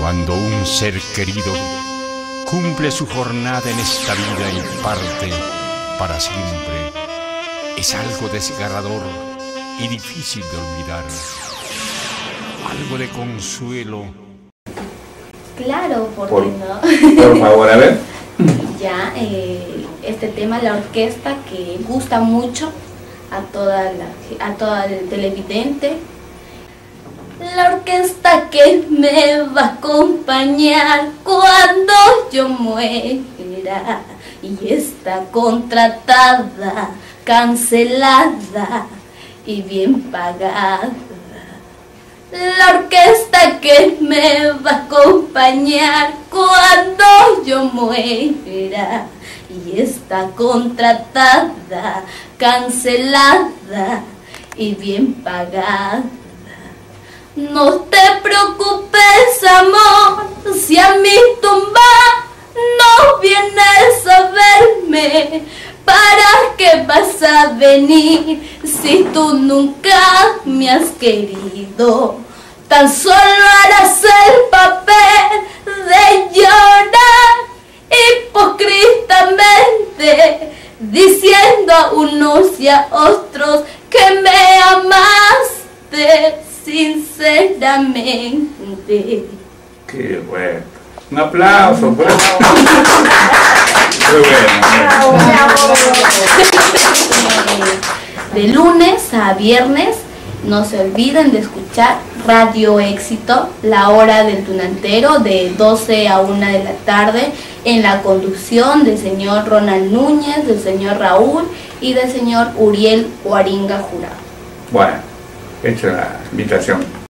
Cuando un ser querido cumple su jornada en esta vida y parte para siempre, es algo desgarrador y difícil de olvidar. Algo de consuelo. Claro, ¿por qué no? Por favor, a ver. Ya, este tema, la orquesta que gusta mucho a toda el televidente. La orquesta que me va a acompañar cuando yo muera y está contratada, cancelada y bien pagada. La orquesta que me va a acompañar cuando yo muera y está contratada, cancelada y bien pagada. No te preocupes, amor, si a mi tumba no vienes a verme. ¿Para qué vas a venir si tú nunca me has querido? Tan solo harás el papel de llorar hipócritamente, diciendo a unos y a otros que me amaste sinceramente. Qué bueno. Un aplauso. Muy bueno. De lunes a viernes, no se olviden de escuchar Radio Éxito, la hora del tunantero, de 12 a 1 de la tarde, en la conducción del señor Ronald Núñez, del señor Raúl y del señor Uriel Huaringa Jurado. Bueno, hecha la invitación.